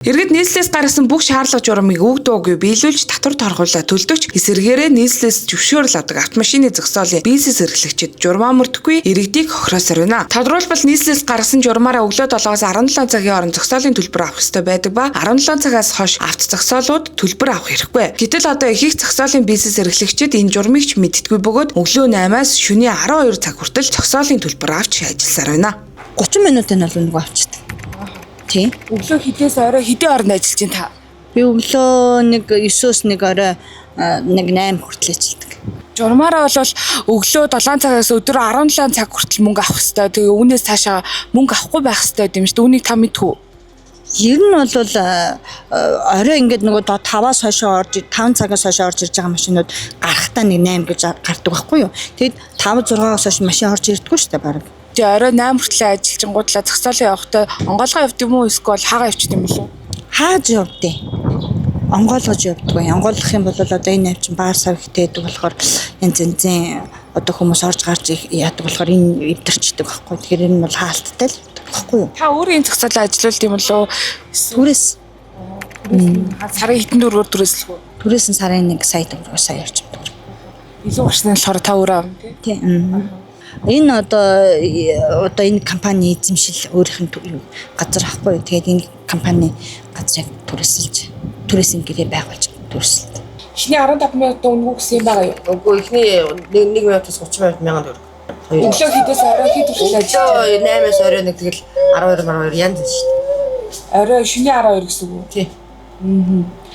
Иргэд нийслэлээс гаргасан бүх шаардлага журамыг үг дуугүй биелүүлж татвар торгуулаа төлдөгч эсэргээрээ нийслэлээс зөвшөөрөл авдаг автомашины зогсоолын бизнес эрхлэгчид журмаа мөрдөхгүй иргэдийг хохироосоор байна. Тодорхойлбол нийслэлээс гаргасан журмаараа өглөө 7-аас 17 цагийн хооронд зогсоолын төлбөр авах ёстой байдаг ба 17 цагаас хойш авто зогсоолууд төлбөр авах хэрэггүй. Гэтэл одоо их зогсоолын бизнес эрхлэгчид энэ журмыг ч мэддэггүй бөгөөд өглөө 8-аас шөнийн 12 цаг хүртэл зогсоолын төлбөр авч ажилласаар байна. 30 минутын бол нөгөө авчдаг. Тийм. Өглөө хідээс орой хэдийн хооронд ажиллаж байна та? Би өглөө нэг 9-өөс нэг орой нэг 8 хүртэл ажилладаг. Журмаараа бол өглөө 7 цагаас өдөр 17 цаг хүртэл мөнгө авах хэрэгтэй. Тэгээ үүнээс цаашаа мөнгө авахгүй байх хэрэгтэй юм шүү дээ. Үүнийг та мэдвүү? Ер нь бол орой ингээд нөгөө 5-аас хойшоо орж 5 цагаас хойшоо орж ирж байгаа машинууд гарахтаа нэг 8 гэж гардаг байхгүй юу? Тэгэд 5-6-аас хойш машин орж ирдэггүй шүү дээ баг. Тэгээ орой 8 хүртэл ажиллажингуудлаа зогсоолын явахдаа онгоолгоо явд юм уу эсвэл хагаа явчих юм болов уу? Хааж явдээ. Онгоолгож явдаггүй. Онгоолгох юм бол одоо энэ навчин баар сав ихтэй гэдэг болохоор энэ зэнзэн одоо хүмүүс орж гарч яадаг болохоор энэ эвдэрчдэг байхгүй. Тэгэхээр энэ бол хаалттай л байхгүй юу? Та өөрийн зогсоолоо ажиллуулд юм болов уу? Түрээс сарын хэдэн дөрвөөр түрээслэх үү? түрээс нь сарын 1 сая төгрөг сая орж явдаг. Илүү гарсны болохоор та өөрөө авна тий. Энэ одоо энэ компани эзэмшил өөрийнх нь газар ахгүй. Тэгээд энэ компани газрыг түрээсийн гэрээ байгуулж төрсөлт. Эхний 15 минут өнгө гэсэн юм байгаа юу? Үгүй эхний 1 минутаас 30 мянган төгрөг. Өглөө хідээс орой хэд хүртэл ажиллаж? 8-аас орой 1 тэгэл 12 янз шүү дээ. Орой шөнийн 12 гэсэн үг үү? Тий.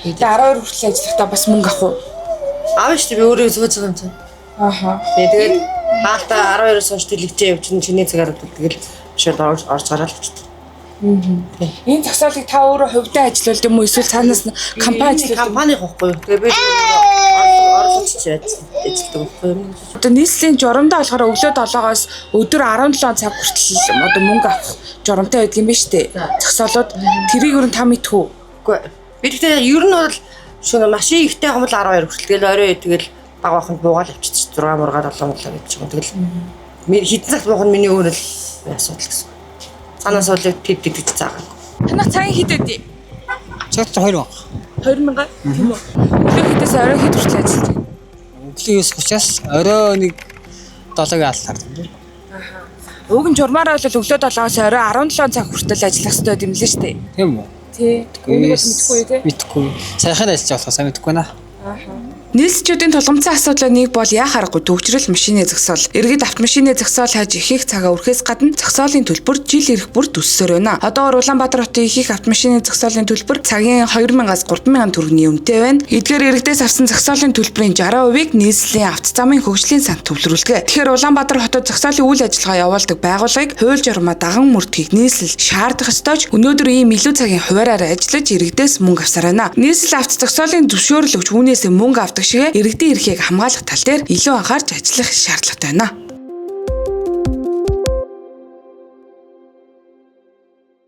Тэгээ 12 хүртэл ажиллахдаа бас мөнгө авах уу? Аав шүү дээ би өөрөө сууж байгаа юм чинь. Тэгээд хаалтаа 12-оос хойш дэлгэжээ явчихна чиний цагаар тэгэл шууд орж гараад авчихсан. Энэ зогсоолыг та өөрөө хувьдаа ажиллуулд юм уу эсвэл цаанаас компани ажиллуулдаг? Компани гохгүй. Тэгээ би орлогч ажилладаг байхгүй. Одоо нийслэлийн журамдаа болохоор өглөө 7-оос өдөр 17 цаг хүртэл одоо мөнгө авах журамтай байдаг юм байна шүү дээ. Зогсоолууд тэрийг юу та мэдхүү? Үгүй. Би тэгтээ ер нь бол шөнө машин ихтэй хомл 12 хүртэл тэгэл орой тэгэл баг баханд буугаал авчиж 6 мургаад 7 муулаа гэж байгаа. Тэгэл хідэн цагт буух нь миний өөр л асуудал гэсэн. Цаанаас бол тэд цаагаа. Танах цагийн хэд өдөө? Цагт 2 баг. 2000 тийм үү? Өглөө хідээс орой хэд хүртэл ажиллаж байна? Өглөө 9:30-аас орой нэг 7-гийн алсаар. Уг нь журмаараа бол өглөө 7-оос орой 17 цаг хүртэл ажиллах хэрэгтэй юм лээ шүү дээ. Тийм үү? Тий. Үнийг бол мэдхгүй юу те? Мэдхгүй. Сайхан ажиллаж болохоо сайн мэдхгүй наа. Нийслэлчүүдийн тулгымцсан асуудлын нэг бол яа харахгүй төвчрөл машины зогсоол. Иргэд автомашины зогсоол хайж их цагаа өрхөөс гадна зогсоолын төлбөр жил ирэх бүр өссөөр байна. Одоо Улаанбаатар хотын их автомашины зогсоолын төлбөр цагийн 2000-аас 3000 төгрөгийн үнэтэй байна. Эдгээр иргэдээс авсан зогсоолын төлбөрийн 60%-ийг нийслэлийн автозамын хөгжлийн санд төвлөрүүлдэг. Тэгэхээр Улаанбаатар хотод зогсоолын үйл ажиллагаа явуулдаг байгууллагыг хууль журмаа даган мөрдөхийг нийслэл шаардах ёстой ч өнөөдөр ийм илүү цагийн хуваараар ажиллаж иргэдээс мөнгө авсаар байна. Нийслэл авто зогсоолын зөвшөөрлөгч үүнээс мөнгө авдаг шигээ иргэдийн эрхийг хамгаалах тал дээр илүү анхаарч ажиллах шаардлагатай байна.